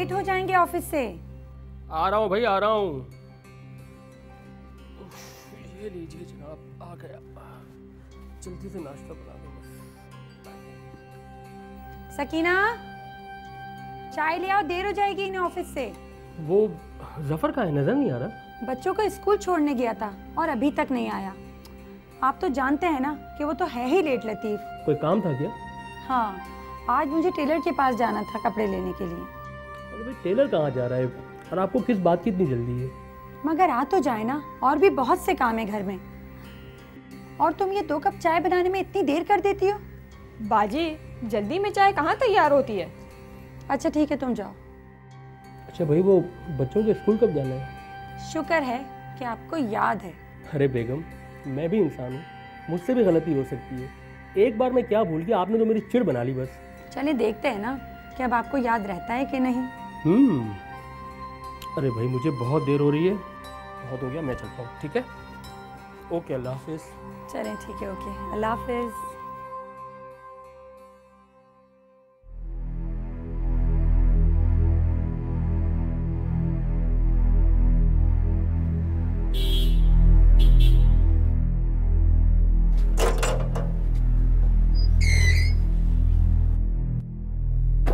Late हो जाएंगे office से। आ रहा हूँ भाई, आ रहा हूँ। ये लीजिए जनाब, आ गया। जल्दी से नाश्ता बना दो बस। सकीना, चाय ले आओ, देर हो जाएगी इन्हें ऑफिस से। वो जफर का है, नजर नहीं आ रहा। बच्चों को स्कूल छोड़ने गया था और अभी तक नहीं आया। आप तो जानते हैं ना कि वो तो है ही लेट लतीफ। कोई काम था क्या? हाँ, आज मुझे टेलर के पास जाना था कपड़े लेने के लिए। अरे भाई, टेलर कहाँ जा रहा है और आपको किस बात की इतनी जल्दी है? मगर आ तो जाए ना, और भी बहुत से काम है घर में। और तुम ये 2 कप चाय बनाने में इतनी देर कर देती हो। बाजी, जल्दी में चाय कहाँ तैयार होती है। अच्छा ठीक है, तुम जाओ। अच्छा भाई, वो बच्चों के स्कूल कब जाना है? शुक्र है कि आपको याद है। अरे बेगम, मैं भी इंसान हूँ, मुझसे भी गलती हो सकती है। एक बार मैं क्या भूल गया, आपने तो मेरी चिढ़ बना ली बस। चलिए देखते हैं ना कि अब आपको याद रहता है कि नहीं। अरे भाई, मुझे बहुत देर हो रही है, बहुत हो गया, मैं चलता हूँ। ठीक है, ओके, अल्लाह हाफिज। चलें ठीक है, ओके, अल्लाह हाफिज।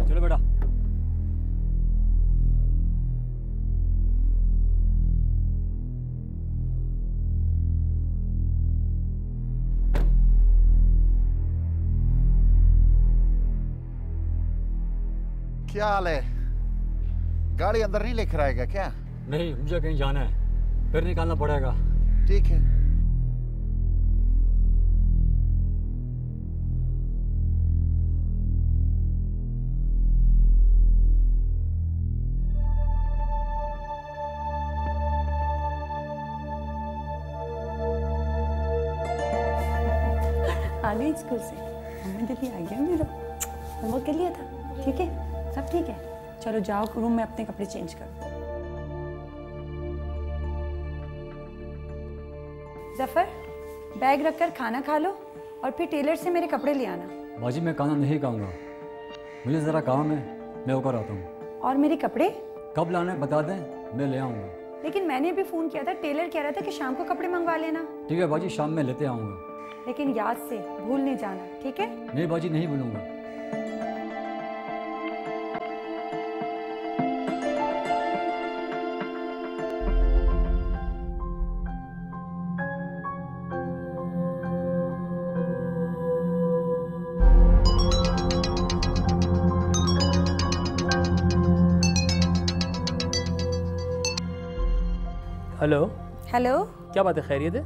चलो बेटा। क्या हाल है? गाड़ी अंदर नहीं लेकर आएगा क्या? नहीं, मुझे कहीं जाना है, फिर निकालना पड़ेगा। ठीक है। आ गई स्कूल से, मम्मी दीदी आ गया मेरा, होमवर्क कर लिया था। ठीक है, सब ठीक है। चलो जाओ रूम में अपने कपड़े चेंज करो। जफर, बैग रखकर खाना खा लो और फिर टेलर से मेरे कपड़े ले आना। बाजी, मैं खाना नहीं खाऊंगा, मुझे ज़रा काम है, मैं होकर आता हूँ। और मेरे कपड़े कब लाना है बता दें, मैं ले आऊँगा। लेकिन मैंने भी फोन किया था, टेलर कह रहा था कि शाम को कपड़े मंगवा लेना। ठीक है बाजी, शाम में लेते आऊँगा। लेकिन याद से भूल नहीं जाना, ठीक है? नहीं बाजी, नहीं भूलूंगा। हेलो। हेलो, क्या बात है, खैरियत है?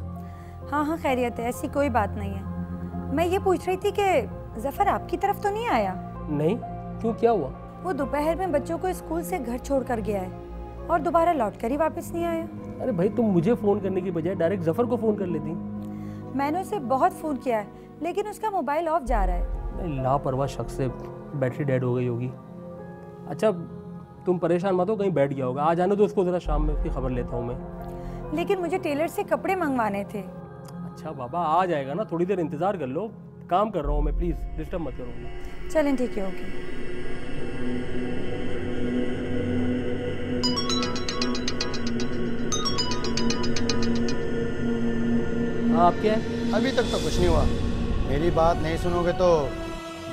हाँ हाँ खैरियत है, ऐसी कोई बात नहीं है। मैं ये पूछ रही थी कि जफर आपकी तरफ तो नहीं आया? नहीं, क्यों, क्या हुआ? वो दोपहर में बच्चों को स्कूल से घर छोड़ कर गया है और दोबारा लौट कर ही वापस नहीं आया। अरे भाई, तुम मुझे फ़ोन करने की बजाय डायरेक्ट जफर को फ़ोन कर लेती। मैंने उसे बहुत फ़ोन किया है, लेकिन उसका मोबाइल ऑफ जा रहा है। लापरवाह शख्स से बैटरी डेड हो गई होगी। अच्छा, तुम परेशान मत हो, कहीं बैठ गया होगा। आ जाने दो उसको, ज़रा शाम में उसकी खबर लेता हूँ मैं। लेकिन मुझे टेलर से कपड़े मंगवाने थे। अच्छा बाबा, आ जाएगा ना, थोड़ी देर इंतज़ार कर लो, काम कर रहा हूँ मैं, प्लीज़ डिस्टर्ब मत करो। चलें ठीक है, ओके। हाँ, आप क्या है? अभी तक तो कुछ नहीं हुआ। मेरी बात नहीं सुनोगे तो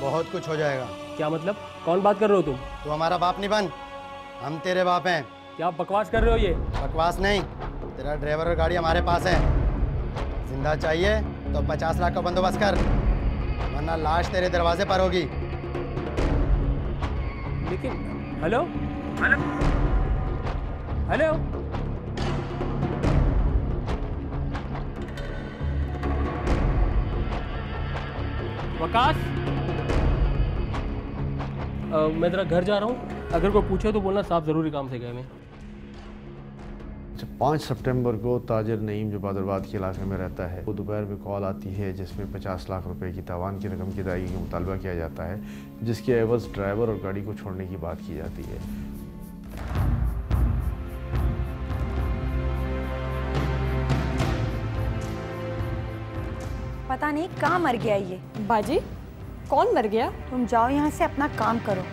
बहुत कुछ हो जाएगा। क्या मतलब? कौन बात कर रहे हो तुम? तू हमारा बाप नहीं बन, हम तेरे बाप हैं। क्या बकवास कर रहे हो ये? बकवास नहीं, तेरा ड्राइवर और गाड़ी हमारे पास है। जिंदा चाहिए तो 50 लाख का बंदोबस्त कर, वरना लाश तेरे दरवाजे पर होगी। लेकिन हेलो हेलो हेलो, वकास, मैं जरा घर जा रहा हूँ, अगर कोई पूछे तो बोलना साफ ज़रूरी काम से गए मैं। 5 सितंबर को ताजिर नईम जो बहादुराबाद के इलाके में रहता है, वो दोपहर में कॉल आती है जिसमें 50 लाख रुपए की तावान की रकम की अदायगी का मुतालबा किया जाता है, जिसके एवज़ ड्राइवर और गाड़ी को छोड़ने की बात की जाती है। पता नहीं कहाँ मर गया ये। बाजी, कौन मर गया? तुम जाओ यहाँ से, अपना काम करो।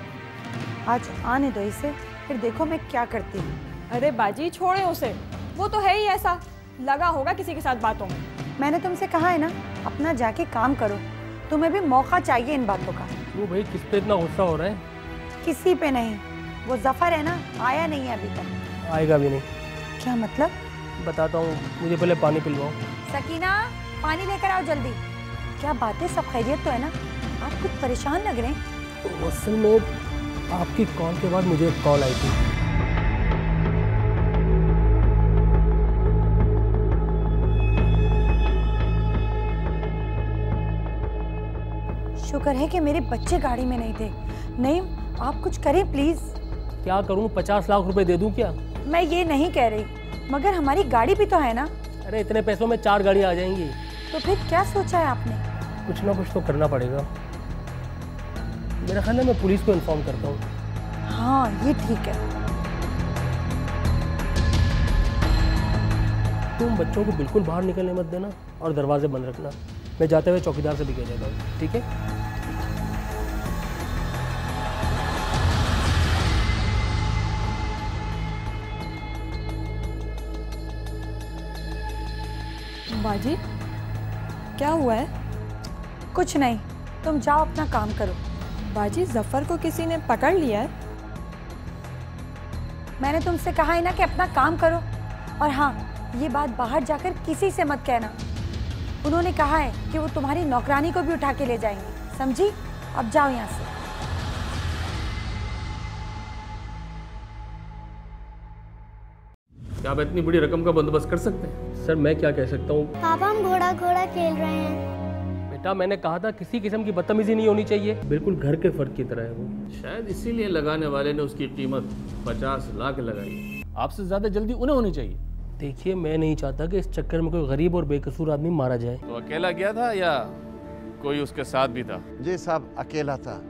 आज आने दो इसे, फिर देखो मैं क्या करती हूँ। अरे बाजी छोड़े उसे, वो तो है ही ऐसा, लगा होगा किसी के साथ बातों में। मैंने तुमसे कहा है ना, अपना जाके काम करो। तुम्हें भी मौका चाहिए इन बातों का। वो भाई किस पे इतना गुस्सा हो रहा है? किसी पे नहीं, वो जफर है ना, आया नहीं है अभी तक। आएगा भी नहीं। क्या मतलब? बताता हूँ, मुझे पहले पानी पिलवाओ। सकीना, पानी लेकर आओ जल्दी। क्या बात है, सब खैरियत तो है ना? आप कुछ परेशान लग रहे हैं। असल में आपकी कॉल के बाद मुझे एक कॉल आई थी। शुक्र है कि मेरे बच्चे गाड़ी में नहीं थे। नहीं, आप कुछ करें प्लीज। क्या करूँ, 50 लाख रुपए दे दूँ क्या? मैं ये नहीं कह रही, मगर हमारी गाड़ी भी तो है ना। अरे इतने पैसों में 4 गाड़ियाँ आ जाएंगी। तो फिर क्या सोचा है आपने? कुछ ना कुछ तो करना पड़ेगा। मेरा ख्याल है मैं पुलिस को इन्फॉर्म करता हूँ। हाँ, ये ठीक है। तुम बच्चों को बिल्कुल बाहर निकलने मत देना और दरवाजे बंद रखना। मैं जाते हुए चौकीदार से भी कह देता हूँ, ठीक है? बाजी क्या हुआ है? कुछ नहीं, तुम जाओ अपना काम करो। बाजी जफर को किसी ने पकड़ लिया है। मैंने तुमसे कहा है ना कि अपना काम करो। और हाँ, ये बात बाहर जाकर किसी से मत कहना। उन्होंने कहा है कि वो तुम्हारी नौकरानी को भी उठा के ले जाएंगे, समझी? अब जाओ यहाँ से। क्या आप इतनी बड़ी रकम का बंदोबस्त कर सकते हैं? सर मैं क्या कह सकता हूँ? पापा हम घोड़ा घोड़ा खेल रहे हैं। बेटा मैंने कहा था किसी किस्म की बदतमीजी नहीं होनी चाहिए। बिल्कुल घर के फर्द की तरह है वो। शायद इसीलिए लगाने वाले ने उसकी कीमत 50 लाख लगाई। आपसे ज्यादा जल्दी उन्हें होनी चाहिए। देखिए मैं नहीं चाहता कि इस चक्कर में कोई गरीब और बेकसूर आदमी मारा जाए। तो अकेला गया था या कोई उसके साथ भी था? जी साहब, अकेला था।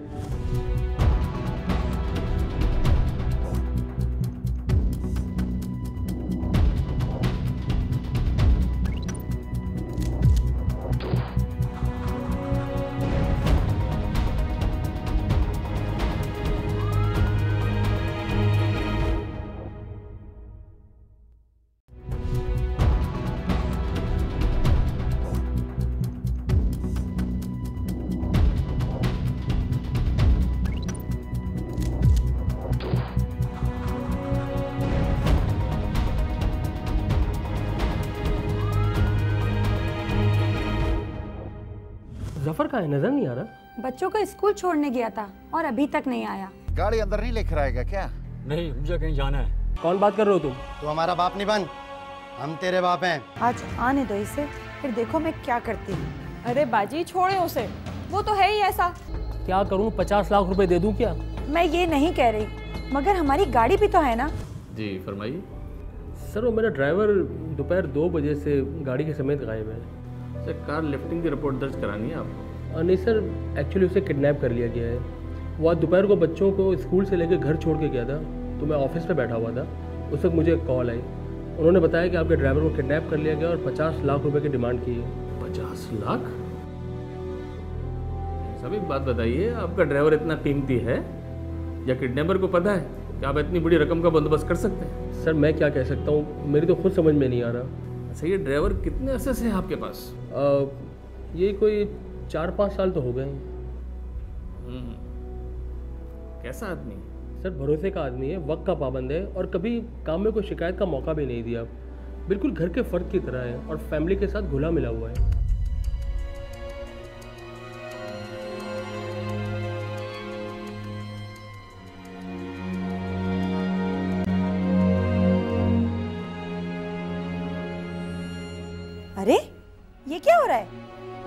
जफर का है, नजर नहीं आ रहा। बच्चों को स्कूल छोड़ने गया था और अभी तक नहीं आया। गाड़ी अंदर नहीं लेकर आएगा क्या? नहीं, मुझे कहीं जाना है। कौन बात कर रहे हो तुम? तू हमारा बाप नहीं बन, हम तेरे बाप हैं। आज आने दो इसे, फिर देखो मैं क्या करती हूँ। अरे बाजी छोड़े उसे, वो तो है ही ऐसा। क्या करूँ, 50 लाख रुपए दे दूँ क्या? मैं ये नहीं कह रही, मगर हमारी गाड़ी भी तो है ना। जी फरमाइए। सर वो मेरा ड्राइवर दोपहर 2 बजे से गाड़ी के समेत गायब है। सर कार लिफ्टिंग की रिपोर्ट दर्ज करानी है आपको। नहीं सर, एक्चुअली उसे किडनैप कर लिया गया है। वो आज दोपहर को बच्चों को स्कूल से लेकर घर छोड़ के गया था, तो मैं ऑफिस पे बैठा हुआ था। उस वक्त मुझे एक कॉल आई। उन्होंने बताया कि आपके ड्राइवर को किडनैप कर लिया गया और 50 लाख रुपए की डिमांड की है। 50 लाख? सभी बात बताइए, आपका ड्राइवर इतना कीमती है या किडनैपर को पता है कि आप इतनी बड़ी रकम का बंदोबस्त कर सकते हैं? सर मैं क्या कह सकता हूँ, मेरी तो खुद समझ में नहीं आ रहा। अच्छा ये ड्राइवर कितने अरसे से है आपके पास? ये कोई 4-5 साल तो हो गए हैं। कैसा आदमी? सर भरोसे का आदमी है, वक्त का पाबंद है और कभी काम में कोई शिकायत का मौका भी नहीं दिया। बिल्कुल घर के फर्द की तरह है और फैमिली के साथ घुला मिला हुआ है। अरे ये क्या हो रहा है?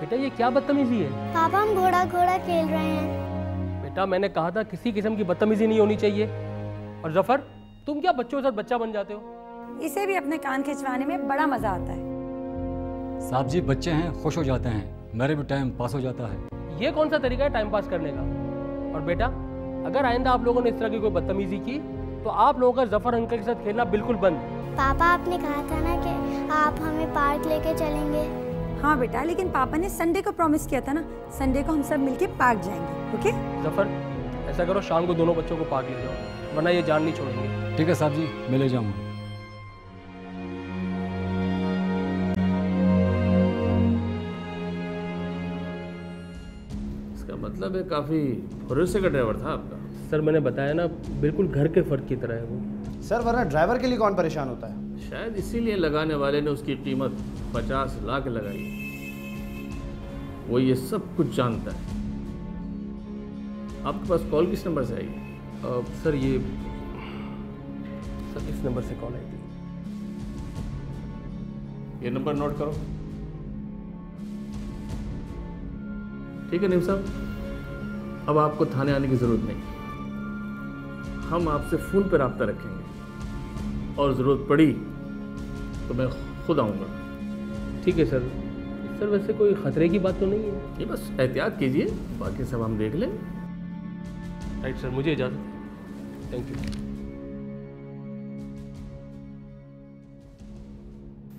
बेटा ये क्या बदतमीजी है? पापा हम घोड़ा घोड़ा खेल रहे हैं। बेटा मैंने कहा था किसी किस्म की बदतमीजी नहीं होनी चाहिए। और जफर तुम क्या बच्चों के साथ बच्चा बन जाते हो? इसे भी अपने कान खिंचवाने में बड़ा मजा आता है। साहब जी बच्चे हैं, खुश हो जाते हैं, मेरे भी टाइम पास हो जाता है। ये कौन सा तरीका है टाइम पास करने का? और बेटा अगर आइंदा आप लोगों ने इस तरह की कोई बदतमीजी की तो आप लोगों का जफर अंकल के साथ खेलना बिल्कुल बंद। पापा आपने कहा था ना कि आप हमें पार्क लेके चलेंगे। हाँ बेटा, लेकिन पापा ने संडे को प्रॉमिस किया था ना, संडे को हम सब मिलके पार्क जाएंगे। ओके जफर ऐसा ऐसा करो शाम को दोनों बच्चों को पार्क ले जाओ, वरना ये जान नहीं छोड़ेंगे। ठीक है साहब जी, मैं ले जाऊँगा। इसका मतलब है काफ़ी भरोसे का ड्राइवर था आपका। सर मैंने बताया ना, बिल्कुल घर के फ़र्द की तरह है वो। सर वरना ड्राइवर के लिए कौन परेशान होता है? शायद इसीलिए लगाने वाले ने उसकी कीमत 50 लाख लगाई। वो ये सब कुछ जानता है। आपके पास कॉल किस नंबर से आई? सर इस नंबर से कॉल आई थी। ये नंबर नोट करो। ठीक है नीम साहब, अब आपको थाने आने की ज़रूरत नहीं। हम आपसे फ़ोन पर रब्ता रखेंगे और ज़रूरत पड़ी तो मैं खुद आऊँगा। ठीक है सर। सर वैसे कोई ख़तरे की बात तो नहीं है? ये बस एहतियात कीजिए, बाकी सब हम देख लें। राइट सर, मुझे इजाज़त है। Thank you.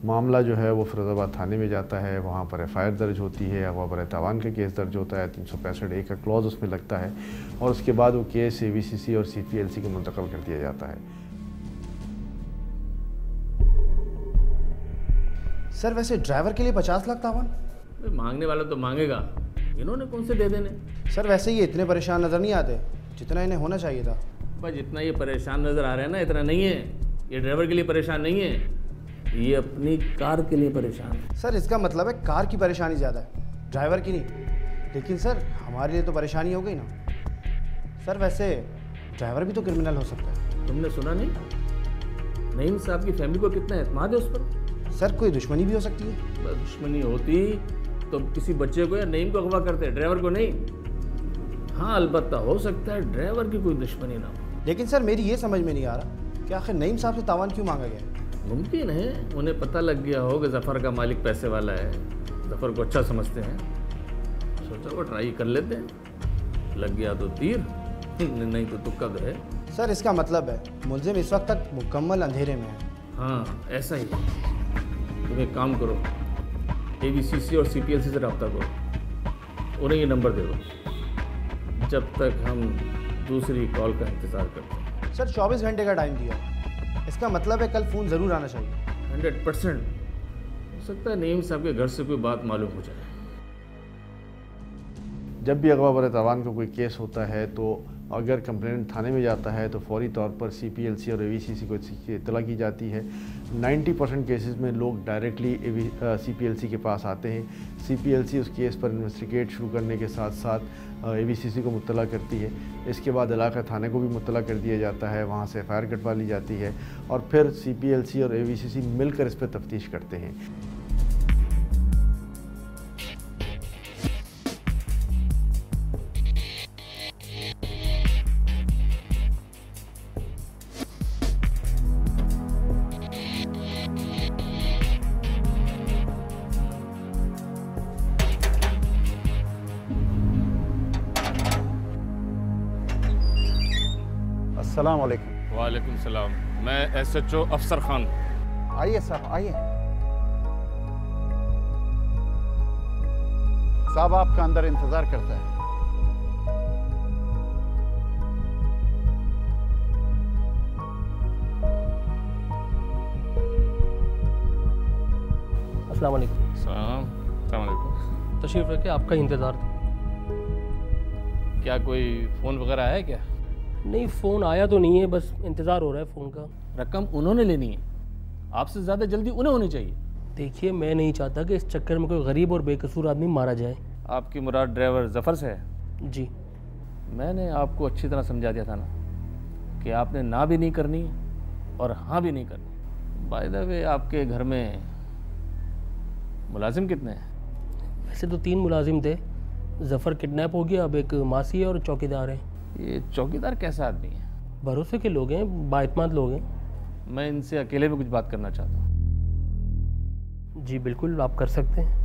मामला जो है वो फिरोजाबाद थाने में जाता है, वहाँ पर एफआईआर दर्ज होती है, वहाँ पर तावान का केस दर्ज होता है, 365A का क्लॉज उसमें लगता है और उसके बाद वो केस AVCC और CPLC को मुंतकिल कर दिया जाता है। सर वैसे ड्राइवर के लिए 50 लाख तावान? मांगने वाला तो मांगेगा, इन्होंने कौन से दे देने। सर वैसे ये इतने परेशान नज़र नहीं आते जितना इन्हें होना चाहिए था। बस जितना ये परेशान नज़र आ रहा है ना, इतना नहीं है। ये ड्राइवर के लिए परेशान नहीं है, ये अपनी कार के लिए परेशान है। सर इसका मतलब है कार की परेशानी ज़्यादा है, ड्राइवर की नहीं। लेकिन सर हमारे लिए तो परेशानी हो गई ना। सर वैसे ड्राइवर भी तो क्रिमिनल हो सकता है। तुमने सुना नहीं? नईम साहब की फैमिली को कितना एतमाद है उस पर। सर कोई दुश्मनी भी हो सकती है। बस दुश्मनी होती तो किसी बच्चे को या नईम को अगवा करते, ड्राइवर को नहीं। हाँ अलबत्ता हो सकता है ड्राइवर की कोई दुश्मनी ना हो। लेकिन सर मेरी ये समझ में नहीं आ रहा कि आखिर नईम साहब से तावान क्यों मांगा गया? मुमकिन है उन्हें पता लग गया हो कि जफ़र का मालिक पैसे वाला है, जफ़र को अच्छा समझते हैं, सोचा वो ट्राई कर लेते हैं। लग गया तो तीर, नहीं तो तुक्का तो है। सर इसका मतलब है मुलजिम इस वक्त तक मुकम्मल अंधेरे में है। हाँ ऐसा ही है। तुम एक काम करो, AVCC और CPLC से रब्ता करो, उन्हें ये नंबर दे दो जब तक हम दूसरी कॉल का इंतज़ार करते हैं। सर 24 घंटे का टाइम दिया, इसका मतलब है कल फ़ोन ज़रूर आना चाहिए। 100% हो सकता है नईम साहब के घर से कोई बात मालूम हो जाए। जब भी अगवा बर तावान का कोई केस होता है तो अगर कंप्लेंट थाने में जाता है तो फौरी तौर पर CPLC और AVCC को इसकी इत्तला की जाती है। 90% केसेस में लोग डायरेक्टली CPLC के पास आते हैं। CPLC उस केस पर इन्वेस्टिगेट शुरू करने के साथ साथ AVCC को मुत्तला करती है। इसके बाद इलाका थाने को भी मुत्तला कर दिया जाता है, वहाँ से FIR कटवा ली जाती है और फिर CPLC और AVCC मिलकर इस पर तफ्तीश करते हैं। अस्सलाम वालेकुम। वालेकुम सलाम। मैं SHO अफसर खान। आइए साहब आइए। साहब आपका अंदर इंतजार करता है। अस्सलाम वालेकुम। अस्सलाम वालेकुम। तशरीफ़ रखे, आपका ही इंतज़ार था। क्या कोई फ़ोन वगैरह आया क्या? नहीं फ़ोन आया तो नहीं है, बस इंतज़ार हो रहा है फ़ोन का। रकम उन्होंने लेनी है, आपसे ज़्यादा जल्दी उन्हें होनी चाहिए। देखिए मैं नहीं चाहता कि इस चक्कर में कोई गरीब और बेकसूर आदमी मारा जाए। आपकी मुराद ड्राइवर जफ़र से है? जी। मैंने आपको अच्छी तरह समझा दिया था ना कि आपने ना भी नहीं करनी और हाँ भी नहीं करनी। बाय द वे आपके घर में मुलाजिम कितने हैं? वैसे तो 3 मुलाजिम थे, जफ़र किडनैप हो गया, अब एक मासी है और चौकीदार है। ये चौकीदार कैसा आदमी है? भरोसे के लोग हैं, बाइतमाद लोग हैं। मैं इनसे अकेले में कुछ बात करना चाहता हूँ। जी बिल्कुल, आप कर सकते हैं।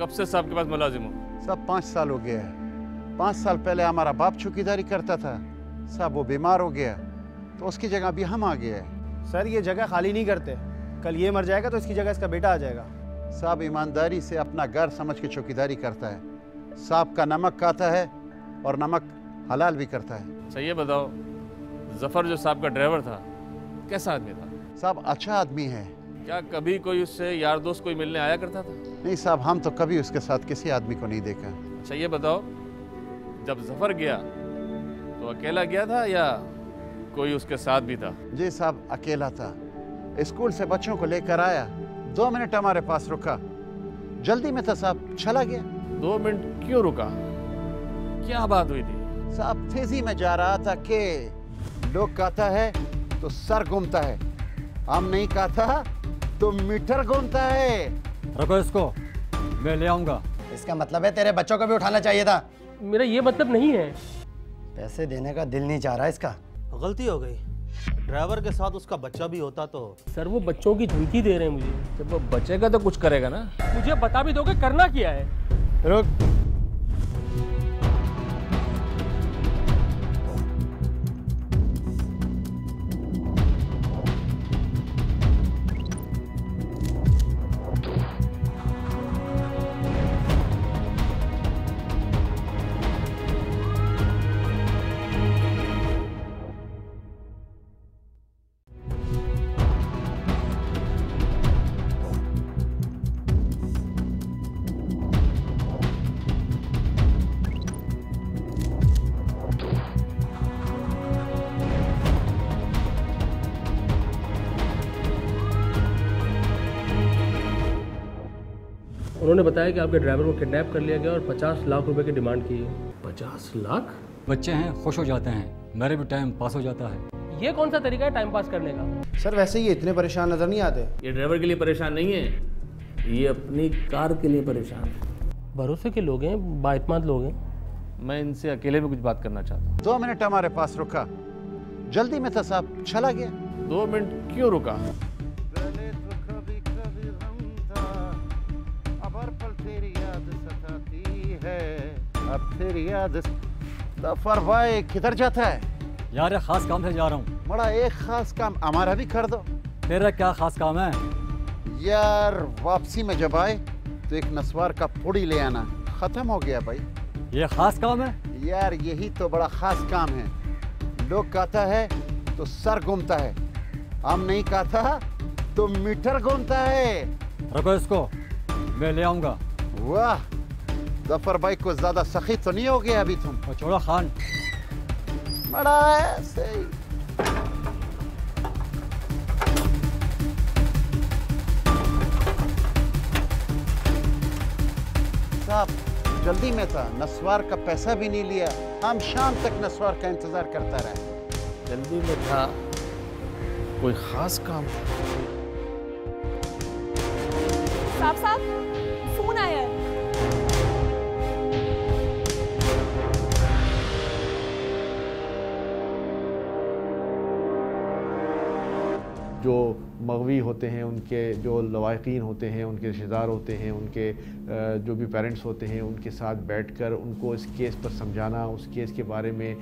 कब से साहब के पास मुलाजिम हो? सब 5 साल हो गया है। 5 साल पहले हमारा बाप चौकीदारी करता था साहब, वो बीमार हो गया तो उसकी जगह अभी हम आ गए हैं। सर ये जगह खाली नहीं करते, कल ये मर जाएगा तो इसकी जगह इसका बेटा आ जाएगा। साहब ईमानदारी से अपना घर समझ के चौकीदारी करता है। साहब का नमक खाता है और नमक हलाल भी करता है। अच्छा ये बताओ, जफ़र जो साहब का ड्राइवर था कैसा आदमी था? साहब अच्छा आदमी है। क्या कभी कोई उससे यार दोस्त कोई मिलने आया करता था? नहीं साहब, हम तो कभी उसके साथ किसी आदमी को नहीं देखा। अच्छा ये बताओ, जब जफ़र गया तो अकेला गया था या कोई उसके साथ भी था? जी साहब अकेला था। स्कूल से बच्चों को लेकर आया, 2 मिनट हमारे पास रुका, जल्दी में था साहब, चला गया। 2 मिनट क्यों रुका? क्या बात हुई थी? साहब तेजी में जा रहा था कि लोग कहता है तो सर घूमता है, हम नहीं कहता तो मीटर घूमता है। रखो इसको, मैं ले आऊंगा। इसका मतलब है तेरे बच्चों को भी उठाना चाहिए था। मेरा ये मतलब नहीं है। पैसे देने का दिल नहीं चाह रहा इसका। गलती हो गई, ड्राइवर के साथ उसका बच्चा भी होता तो। सर वो बच्चों की धमकी दे रहे हैं मुझे। जब वो बचेगा तो कुछ करेगा ना। मुझे बता भी दोगे करना क्या है? रुक, उन्होंने बताया कि आपके ड्राइवर को किडनैप कर लिया गया और 50 लाख रुपए की डिमांड की है। 50 लाख? बच्चे हैं, खुश हो जाते हैं, मेरे भी टाइम पास हो जाता है। ये कौन सा तरीका है टाइम पास करने का? सर वैसे ही इतने परेशान नजर नहीं आते। ये ड्राइवर के लिए परेशान नहीं है, ये अपनी कार के लिए परेशान है। भरोसे के लोग हैं, बाइतमाद लोग हैं। मैं इनसे अकेले में कुछ बात करना चाहता हूँ। 2 मिनट हमारे पास रुका, जल्दी में था साहब, चला गया। 2 मिनट क्यों रुका? अब फिर याद जफर भाई किधर जाता है? यार खास काम से जा रहा हूँ। बड़ा एक खास काम हमारा भी कर दो। तेरा क्या खास काम है? यार वापसी में जब आए तो एक नस्वार का पुड़ी ले आना, खत्म हो गया भाई। ये खास काम है? यार यही तो बड़ा खास काम है। लोग कहता है तो सर घूमता है, हम नहीं कहता तो मीटर घूमता है। रखो इसको, मैं ले आऊंगा। वाह जफर भाई को ज्यादा सखी तो नहीं हो गया अभी तुम? छोड़ो खान, बड़ा ऐसे ही। साहब जल्दी में था, नस्वार का पैसा भी नहीं लिया, हम शाम तक नस्वार का इंतजार करता रहे। जल्दी में था, कोई खास काम? साहब फोन आया है। जो मगवी होते हैं, उनके जो लवाकिन होते हैं, उनके रिश्तेदार होते हैं, उनके जो भी पेरेंट्स होते हैं, उनके साथ बैठकर उनको इस केस पर समझाना, उस केस के बारे में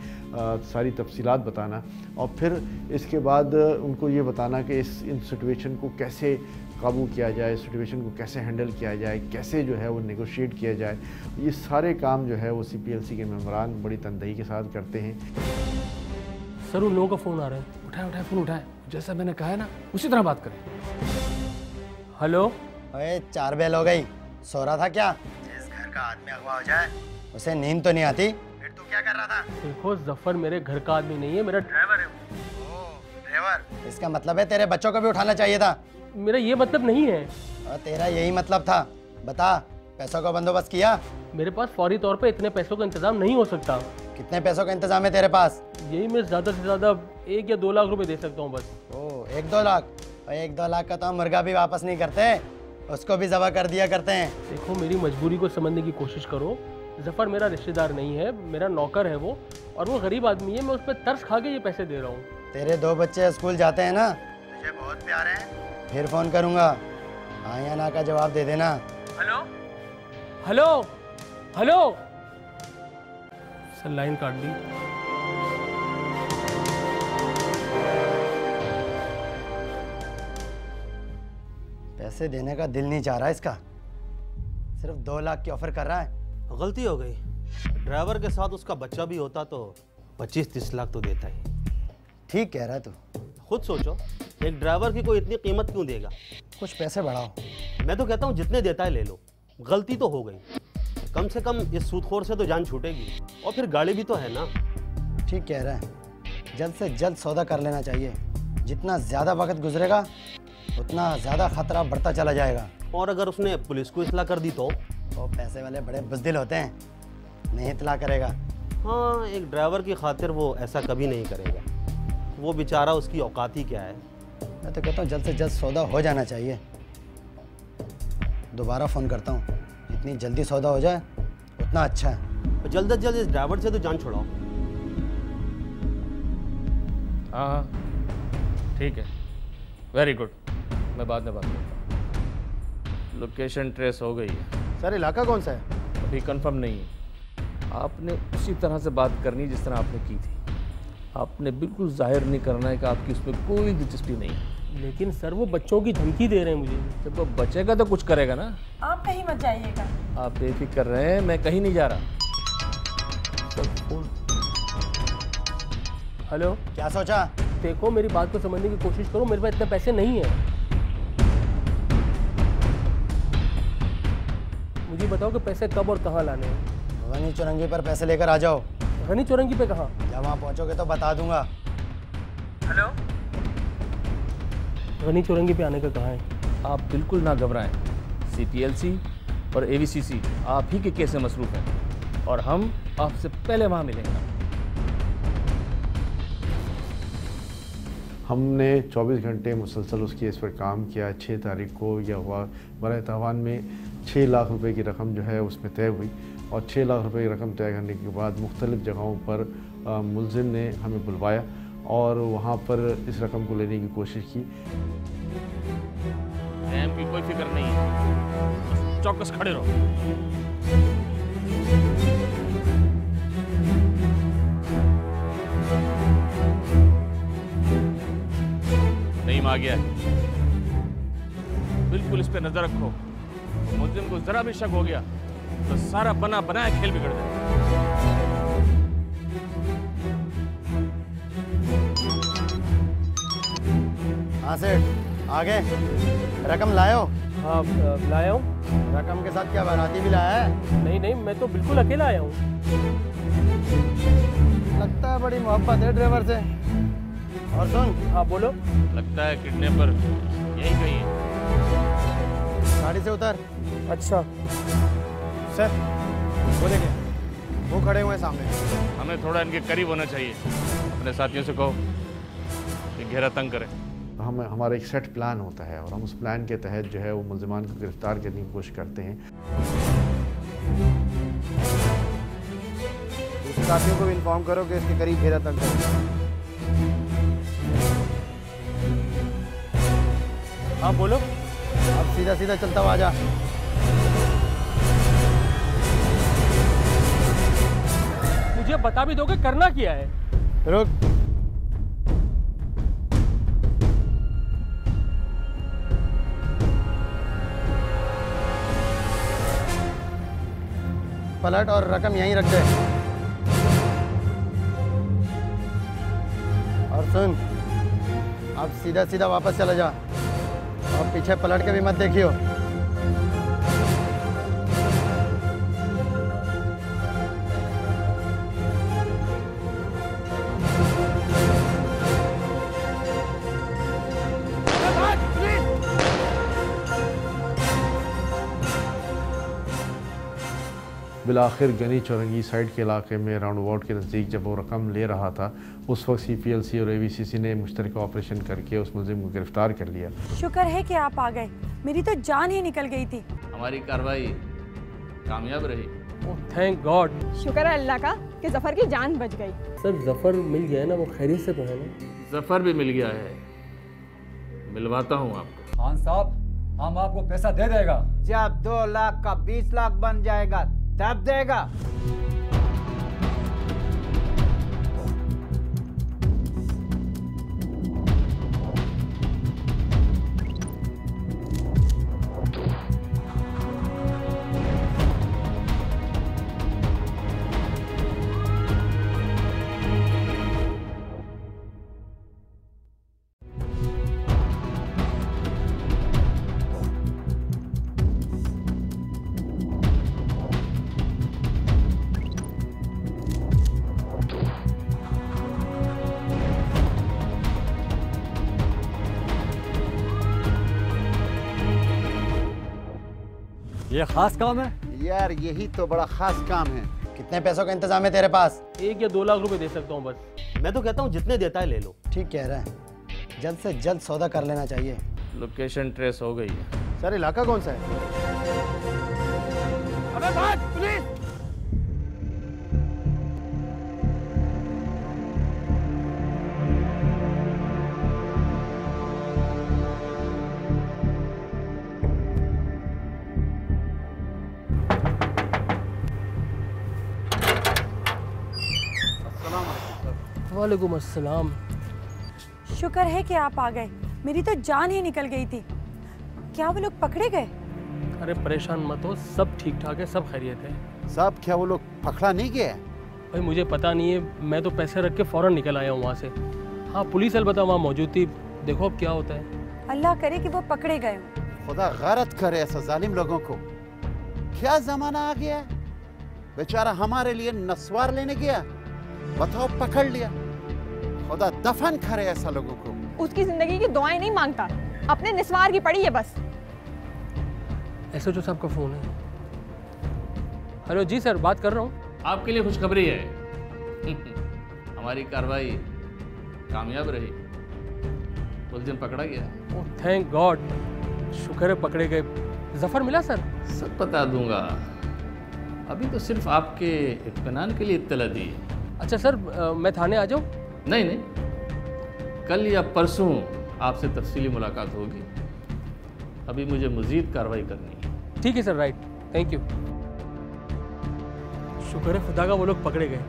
सारी तफसीलात बताना और फिर इसके बाद उनको ये बताना कि इन सिचुएशन को कैसे काबू किया जाए, सिचुएशन को कैसे हैंडल किया जाए, कैसे जो है वो नेगोशिएट किया जाए। ये सारे काम जो है वो CPLC के मेंबरान बड़ी तनदही के साथ करते हैं। सर उन लोगों का फ़ोन आ रहा है। उठाए फ़ोन उठाए, जैसा मैंने कहा है ना उसी तरह बात करें। हेलो। अरे 4 बेल हो गई, सो रहा था क्या? जिस घर का आदमी अगवा हो जाए उसे नींद तो नहीं आती। फिर तू क्या कर रहा था? देखो जफर मेरे घर का आदमी नहीं है, मेरा ड्राइवर है। ड्राइवर? इसका मतलब है तेरे बच्चों को भी उठाना चाहिए था। मेरा ये मतलब नहीं है। तेरा यही मतलब था। बता, पैसों का बंदोबस्त किया? मेरे पास फौरी तौर पे इतने पैसों का इंतजाम नहीं हो सकता। कितने पैसों का इंतजाम है तेरे पास? यही मैं ज़्यादा से ज़्यादा 1 या 2 लाख रुपए दे सकता हूँ बस। ओह 1-2 लाख? 1-2 लाख का तो हम मुर्गा भी वापस नहीं करते, उसको भी ज़बह कर दिया करते हैं। देखो मेरी मजबूरी को समझने की कोशिश करो। जफर मेरा रिश्तेदार नहीं है, मेरा नौकर है वो, और वो गरीब आदमी है। मैं उस पर तरस खा के ये पैसे दे रहा हूँ। तेरे 2 बच्चे स्कूल जाते हैं ना, तुझे बहुत प्यारे हैं। फिर फ़ोन करूँगा, हाँ या ना का जवाब दे देना। Hello. Hello hello sir, line काट दी। पैसे देने का दिल नहीं चाह रहा इसका, सिर्फ 2 लाख की ऑफर कर रहा है। गलती हो गई, ड्राइवर के साथ उसका बच्चा भी होता तो 25-30 लाख तो देता ही। ठीक कह रहा है तू। खुद सोचो, एक ड्राइवर की कोई इतनी कीमत क्यों देगा? कुछ पैसे बढ़ाओ। मैं तो कहता हूँ जितने देता है ले लो, गलती तो हो गई, कम से कम इस सूदखोर से तो जान छूटेगी, और फिर गाड़ी भी तो है ना। ठीक कह रहा है, जल्द से जल्द सौदा कर लेना चाहिए। जितना ज़्यादा वक्त गुजरेगा उतना ज़्यादा खतरा बढ़ता चला जाएगा। और अगर उसने पुलिस को इत्तला कर दी तो पैसे वाले बड़े बुज़दिल होते हैं, नहीं इत्तला करेगा। हाँ, एक ड्राइवर की खातिर वो ऐसा कभी नहीं करेगा, वो बेचारा, उसकी औकात ही क्या है। मैं तो कहता हूँ जल्द से जल्द सौदा हो जाना चाहिए। दोबारा फ़ोन करता हूँ, जितनी जल्दी सौदा हो जाए उतना अच्छा है। जल्द से जल्द इस ड्राइवर से तो जान छुड़ाओ। हाँ ठीक है, वेरी गुड, मैं बाद में बात करता हूँ। लोकेशन ट्रेस हो गई है। सर इलाका कौन सा है? अभी कंफर्म नहीं है। आपने उसी तरह से बात करनी जिस तरह आपने की थी। आपने बिल्कुल जाहिर नहीं करना है कि आपकी उसमें कोई दिलचस्पी नहीं है। लेकिन सर वो बच्चों की धमकी दे रहे हैं मुझे। जब वो बचेगा तो कुछ करेगा ना। आप कहीं मत जाइएगा। आप बेफिक्र रहे, मैं कहीं नहीं जा रहा। हेलो, क्या सोचा? देखो मेरी बात को समझने की कोशिश करो, मेरे पास इतने पैसे नहीं है। मुझे बताओ कि पैसे कब और कहाँ लाने हैं। गनी चौरंगी पर पैसे लेकर आ जाओ। गनी चौरंगी पे कहाँ? जब वहाँ पहुँचोगे तो बता दूंगा। हेलो, गनी चौरंगी पे आने का कहाँ है? आप बिल्कुल ना घबराएं। CPLC और AVCC आप ही के केस में मसरूफ हैं और हम आपसे पहले वहाँ मिलेंगे। हमने 24 घंटे मुसलसल उस केस पर काम किया। 6 तारीख को यह हुआ। बराह तावान में 6 लाख रुपए की रकम जो है उसमें तय हुई, और 6 लाख रुपए की रकम तय करने के बाद मुख्तलिफ़ जगहों पर मुलजिम ने हमें बुलवाया और वहाँ पर इस रकम को लेने की कोशिश की। टाइम की कोई फिक्र नहीं है, चौकस खड़े रहो। नहीं आ गया, बिल्कुल इस पे नजर रखो। मुल्जिम को जरा भी शक हो गया तो सारा बना बनाया खेल बिगड़ जाए। हाँ सेठ, आगे रकम लाए हो? हाँ लाया हूँ। रकम के साथ क्या बाराती भी लाया है? नहीं नहीं, मैं तो बिल्कुल अकेला आया हूँ। लगता है बड़ी मोहब्बत है ड्राइवर से। और सुन। हाँ बोलो। लगता है किडनैपर यही कहीं है। गाड़ी से उतर। अच्छा सर, बोले क्या? वो खड़े हुए हैं सामने। हमें थोड़ा इनके करीब होना चाहिए। अपने साथियों से कहो कि घेरा तंग करें। हमारा एक सेट प्लान होता है और हम उस प्लान के तहत जो है वो मुल्ज़िमान को गिरफ्तार करने की कोशिश करते हैं। दूसरे साथियों को भी इन्फॉर्म करो कि इसके करीब घेरा तंग करो। हाँ बोलो। अब सीधा सीधा चलता हुआ जा। मुझे बता भी दोगे करना क्या है? रुक। पलट और रकम यहीं रख दे। और सुन, अब सीधा सीधा वापस चला जा और पीछे पलट के भी मत देखियो। बिलाखिर गनी चौरंगी साइड के इलाके में राउंड अबाउट के नज़दीक जब वो रकम ले रहा था, उस वक्त CPLC और AVCC ने मुश्तरका ऑपरेशन करके उस मुल्ज़िम को गिरफ्तार कर लिया। शुक्र है कि आप आ गए, मेरी तो जान ही निकल गई थी। हमारी कार्रवाई कामयाब रही। Oh thank God. शुक्र है अल्लाह का कि जफर की जान बच गई। सर जफर मिल गया ना, वो खैरियत से तो है ना? जफर भी मिल गया है, मिलवाता हूँ आपको। खान साहब, हम आपको पैसा दे देगा। जब 2 लाख का 20 लाख बन जाएगा तब देगा। ये खास काम है यार, यही तो बड़ा खास काम है। कितने पैसों का इंतजाम है तेरे पास? 1 या 2 लाख रुपए दे सकता हूँ बस। मैं तो कहता हूँ जितने देता है ले लो। ठीक कह रहा है, जल्द से जल्द सौदा कर लेना चाहिए। लोकेशन ट्रेस हो गई है। सर इलाका कौन सा है? अबे भाग पुलिस! वालेकुम अस्सलाम। शुक्र है कि आप आ गए, मेरी तो जान ही निकल गई थी। क्या वो लोग पकड़े गए? अरे परेशान मत हो, सब ठीक ठाक है, सब खैरियत है। सब क्या वो लोग पकड़ा नहीं गया? भाई मुझे पता नहीं है, मैं तो पैसे रख के फ़ौरन निकल आया हूँ वहाँ से। हाँ पुलिस अलबत्ता वहाँ मौजूद थी, देखो अब क्या होता है। अल्लाह करे कि वो पकड़े गए हों। खुदा गैरत करे ऐसा जालिम लोगों को। क्या जमाना आ गया, बेचारा हमारे लिए नस्वार लेने गया, बताओ पकड़ लिया। खुदा दफन करे ऐसा लोगों को। उसकी जिंदगी की दुआएं नहीं मांगता, अपने निस्वार की पड़ी है बस। एसएचओ साहब का फ़ोन है। हेलो जी सर, बात कर रहा हूँ। आपके लिए खुशखबरी है। हमारी कार्रवाई कामयाब रही, मुलजिम पकड़ा गया। ओह थैंक गॉड, शुक्र है पकड़े गए। जफर मिला सर? सब बता दूंगा, अभी तो सिर्फ आपके इत्मीनान के लिए इत्तला दी है। अच्छा सर, मैं थाने आ जाऊँ? नहीं नहीं, कल या परसों आपसे तफसीली मुलाकात होगी। अभी मुझे मज़ीद कार्रवाई करनी है। ठीक है सर, राइट, थैंक यू। शुक्र है खुदा का वो लोग पकड़े गए।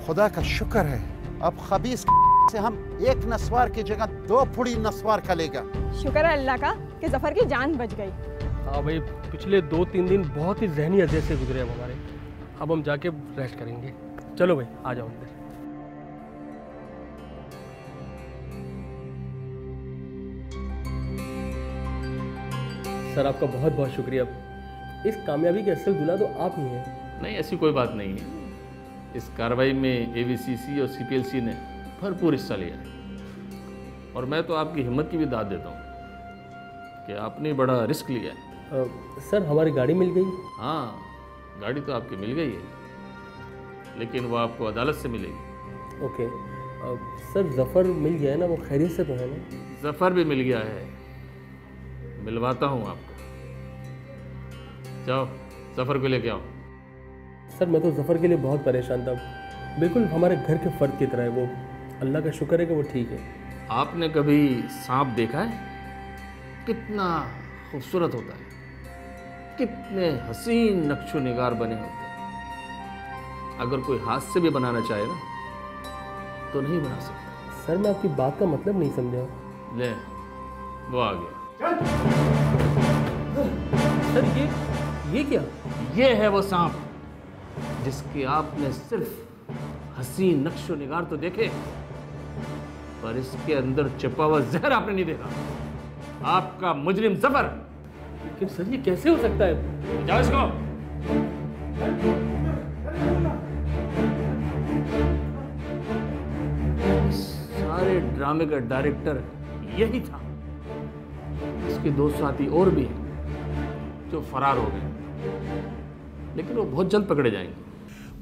खुदा का शुक्र है, अब खबीस से हम एक नस्वार की जगह 2 फुड़ी नस्वार का लेगा। शुक्र है अल्लाह का कि जफर की जान बच गई। हाँ भाई, पिछले 2-3 दिन बहुत ही जहनी अज़ियत से गुजरे अब हमारे। अब हम जाके रेस्ट करेंगे। चलो भाई आ जाओ अंदर। सर आपका बहुत बहुत शुक्रिया। इस कामयाबी के असल दूल्हा तो आप ही हैं। नहीं, ऐसी कोई बात नहीं है। इस कार्रवाई में एवीसीसी और सीपीएलसी ने भरपूर हिस्सा लिया है, और मैं तो आपकी हिम्मत की भी दाद देता हूँ कि आपने बड़ा रिस्क लिया है। सर हमारी गाड़ी मिल गई? हाँ, गाड़ी तो आपकी मिल गई है, लेकिन वो आपको अदालत से मिलेगी। ओके। सर जफ़र मिल गया है ना, वो खैरियत से तो है ना? जफ़र भी मिल गया है, मिलवाता हूँ आपको। जाओ जफ़र को लेके आओ। सर मैं तो जफ़र के लिए बहुत परेशान था, बिल्कुल हमारे घर के फ़र्द की तरह है वो। अल्लाह का शुक्र है कि वो ठीक है। आपने कभी सांप देखा है? कितना खूबसूरत होता है, कितने हसीन नक्शो निगार बने होते हैं। अगर कोई हाथ से भी बनाना चाहे ना तो नहीं बना सकता। सर मैं आपकी बात का मतलब नहीं समझा। ले, वो आ गया। सर ये क्या? ये है वो सांप जिसके आपने सिर्फ हसीन नक्शो निगार तो देखे, पर इसके अंदर छिपा हुआ जहर आपने नहीं देखा। आपका मुजरिम जफर। लेकिन सर ये कैसे हो सकता है? जाओ इसको। सारे ड्रामे का डायरेक्टर यही था। इसके 2 साथी और भी हैं जो फरार हो गए, लेकिन वो बहुत जल्द पकड़े जाएंगे।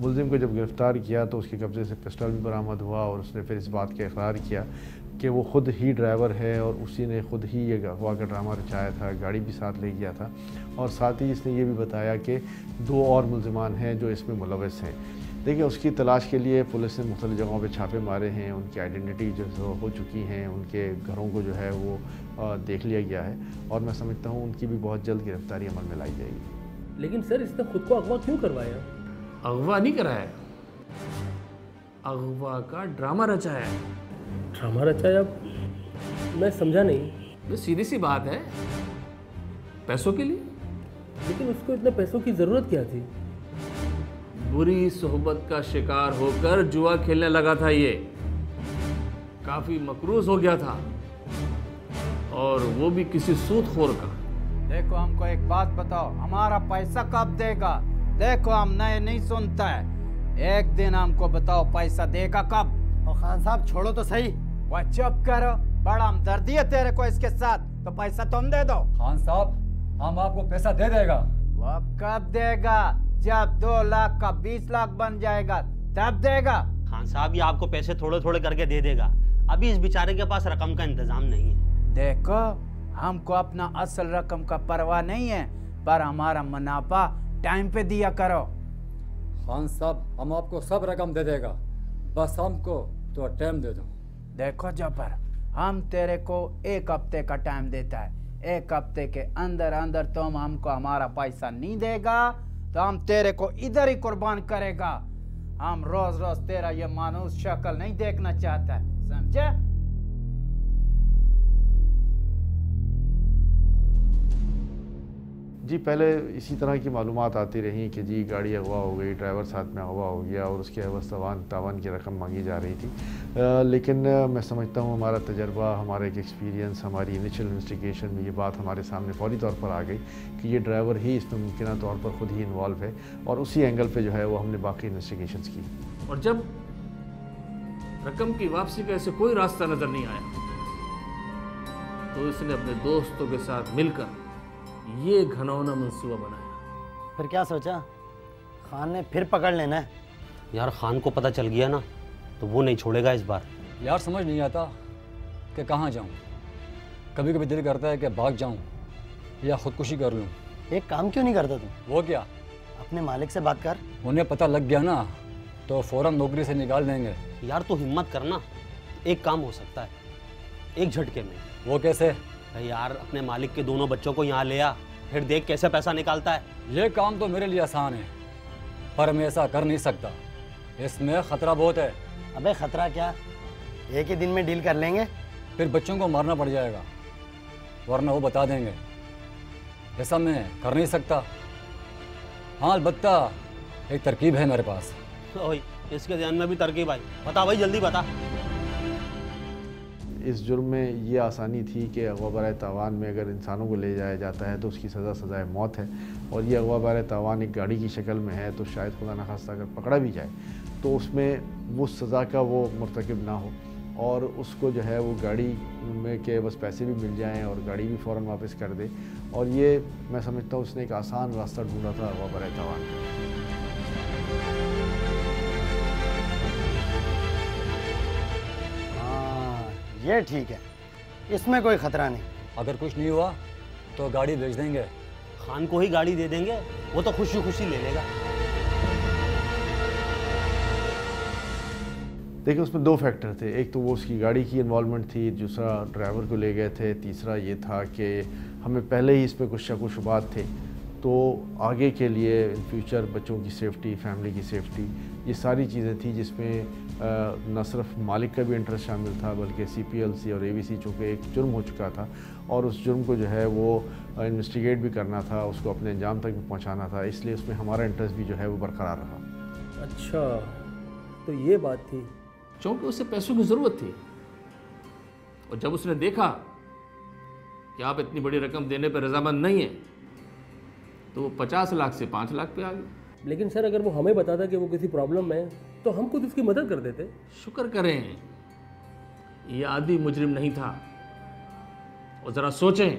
मुलजिम को जब गिरफ्तार किया तो उसके कब्जे से पिस्टल भी बरामद हुआ और उसने फिर इस बात का इकरार किया कि वो खुद ही ड्राइवर है और उसी ने खुद ही ये अगवा का ड्रामा रचाया था, गाड़ी भी साथ ले गया था और साथ ही इसने ये भी बताया कि 2 और मुल्ज़िमान हैं जो इसमें मुलव्वस हैं। देखिए, उसकी तलाश के लिए पुलिस ने मुख्तलिफ़ जगहों पे छापे मारे हैं, उनकी आइडेंटिटी जो हो चुकी हैं, उनके घरों को जो है वो देख लिया गया है और मैं समझता हूँ उनकी भी बहुत जल्द गिरफ्तारी अमल में लाई जाएगी। लेकिन सर, इसने खुद को अगवा क्यों करवाया? अगवा नहीं कराया, अगवा का ड्रामा रचाया है। ड्रामा रचाया? मैं समझा नहीं। ये सीधी सी बात है, पैसों के लिए। लेकिन उसको इतने पैसों की ज़रूरत क्या थी? बुरी सोहबत का शिकार होकर जुआ खेलने लगा था, ये काफी मकरूज हो गया था और वो भी किसी सूदखोर का। देखो, हमको एक बात बताओ, हमारा पैसा कब देगा? देखो, हम नए नहीं सुनता है, एक दिन हमको बताओ पैसा देगा कब? और खान साहब छोड़ो तो सही। वह चुप करो, बड़ा हमदर्दी है तेरे को इसके साथ, तो पैसा तुम दे दो। खान साहब, हम आपको पैसा दे देगा। वह कब देगा? जब 2 लाख का 20 लाख बन जाएगा तब देगा। खान साहब, ये आपको पैसे थोड़े थोड़े करके दे देगा, अभी इस बेचारे के पास रकम का इंतजाम नहीं है। देखो, हमको अपना असल रकम का परवाह नहीं है, पर हमारा मुनाफा टाइम पे दिया करो। खान साहब, हम आपको सब रकम दे देगा, बस हमको तो टाइम दे दो। देखो जबर, हम तेरे को 1 हफ्ते का टाइम देता है, 1 हफ्ते के अंदर अंदर तुम हमको हमारा पैसा नहीं देगा तो हम तेरे को इधर ही कुर्बान करेगा। हम रोज रोज तेरा ये मानूस शक्ल नहीं देखना चाहता है, समझे? जी, पहले इसी तरह की मालूमात आती रही कि जी गाड़ी अगवा हो गई, ड्राइवर साथ में अगवा हो गया और उसके एवज़ तावान की रकम मांगी जा रही थी। लेकिन मैं समझता हूँ हमारा तजर्बा, हमारा एक एक्सपीरियंस, हमारी इनिशियल इन्वेस्टिगेशन में ये बात हमारे सामने फौरी तौर पर आ गई कि ये ड्राइवर ही इसमें मुमकिन तौर पर ख़ुद ही इन्वॉल्व है और उसी एंगल पर जो है वो हमने बाकी इन्वेस्टिगेशंस की। और जब रकम की वापसी का ऐसे कोई रास्ता नज़र नहीं आया तो इसने अपने दोस्तों के साथ मिलकर ये घनौना मंसूबा बनाया। फिर क्या सोचा? खान ने फिर पकड़ लेना है। यार, खान को पता चल गया ना तो वो नहीं छोड़ेगा इस बार। यार, समझ नहीं आता कि कहाँ जाऊँ। कभी कभी दिल करता है कि भाग जाऊँ या खुदकुशी कर लूँ। एक काम क्यों नहीं करता तुम? वो क्या? अपने मालिक से बात कर। उन्हें पता लग गया ना तो फौरन नौकरी से निकाल देंगे। यार, तो हिम्मत करना, एक काम हो सकता है एक झटके में। वो कैसे? यार, अपने मालिक के दोनों बच्चों को यहाँ ले आ, फिर देख कैसे पैसा निकालता है। ये काम तो मेरे लिए आसान है, पर मैं ऐसा कर नहीं सकता, इसमें खतरा बहुत है। अबे खतरा क्या, एक ही दिन में डील कर लेंगे। फिर बच्चों को मारना पड़ जाएगा, वरना वो बता देंगे। ऐसा मैं कर नहीं सकता। हाँ, अलबत्ता एक तरकीब है मेरे पास। ओए, इसके ध्यान में भी तरकीब आई? बता भाई, जल्दी बता। इस जुर्म में ये आसानी थी कि अगवा बराए तावान में अगर इंसानों को ले जाया जाता है तो उसकी सज़ाए मौत है, और ये अगवा बराए तावान एक गाड़ी की शक्ल में है तो शायद खुदा न खास्ता अगर पकड़ा भी जाए तो उसमें वो सज़ा का वो मुर्तकिब ना हो और उसको जो है वो गाड़ी में के बस पैसे भी मिल जाएं और गाड़ी भी फ़ौरन वापस कर दे। और ये मैं समझता हूँ उसने एक आसान रास्ता ढूंढा था अगवा बराए तावान। ये ठीक है, इसमें कोई खतरा नहीं। अगर कुछ नहीं हुआ तो गाड़ी बेच देंगे। खान को ही गाड़ी दे देंगे, वो तो खुशी खुशी ले लेगा। देखिए, उसमें 2 फैक्टर थे, एक तो वो उसकी गाड़ी की इन्वॉल्वमेंट थी, दूसरा ड्राइवर को ले गए थे, तीसरा ये था कि हमें पहले ही इसमें कुछ शक व शुबात थे। तो आगे के लिए इन फ्यूचर बच्चों की सेफ़्टी, फैमिली की सेफ़्टी, ये सारी चीज़ें थी जिसमें न सिर्फ मालिक का भी इंटरेस्ट शामिल था बल्कि CPLC और ABC चूँकि एक जुर्म हो चुका था और उस जुर्म को जो है वो इन्वेस्टिगेट भी करना था, उसको अपने अंजाम तक भी पहुँचाना था, इसलिए उसमें हमारा इंटरेस्ट भी जो है वो बरकरार रहा। अच्छा, तो ये बात थी। क्योंकि उसे पैसों की ज़रूरत थी और जब उसने देखा कि आप इतनी बड़ी रकम देने पर रजामंद नहीं है तो वो 50 लाख से 5 लाख पे आ गए। लेकिन सर, अगर वो हमें बताता कि वो किसी प्रॉब्लम में है तो हम खुद उसकी मदद कर देते। शुक्र करें ये आदमी मुजरिम नहीं था। और ज़रा सोचें,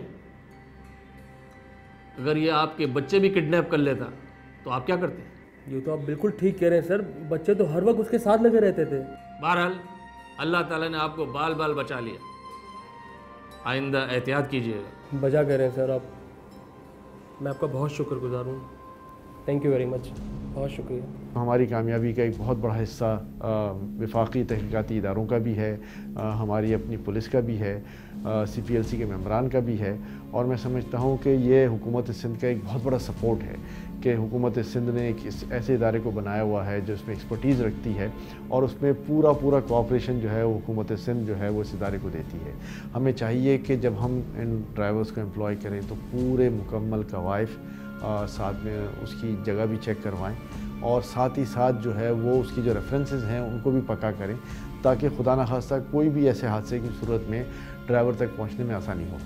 अगर ये आपके बच्चे भी किडनैप कर लेता तो आप क्या करते? ये तो आप बिल्कुल ठीक कह रहे हैं सर, बच्चे तो हर वक्त उसके साथ लगे रहते थे। बहरहाल अल्लाह ताला ने आपको बाल बाल बचा लिया। आइंदा एहतियात कीजिएगा। बजा कह रहे हैं सर आप, मैं आपका बहुत शुक्रगुजार हूँ। थैंक यू वेरी मच, बहुत शुक्रिया। हमारी कामयाबी का एक बहुत बड़ा हिस्सा वफाकी तहकीकाती इदारों का भी है, हमारी अपनी पुलिस का भी है, CPLC के मेंबरान का भी है, और मैं समझता हूँ कि ये हुकूमत सिंध का एक बहुत बड़ा सपोर्ट है कि हुकूमत सिंध ने एक ऐसे इदारे को बनाया हुआ है जो इसमें एक्सपर्टीज़ रखती है और उसमें पूरा कोऑपरेशन जो है वो हुकूमत सिंध जो है वो इस इदारे को देती है। हमें चाहिए कि जब हम इन ड्राइवर्स को एम्प्लॉय करें तो पूरे मुकम्मल कवायफ साथ में उसकी जगह भी चेक करवाएं और साथ ही साथ जो है वो उसकी जो रेफरेंसेस हैं उनको भी पक्का करें ताकि खुदा न खास्ता कोई भी ऐसे हादसे की सूरत में ड्राइवर तक पहुंचने में आसानी हो।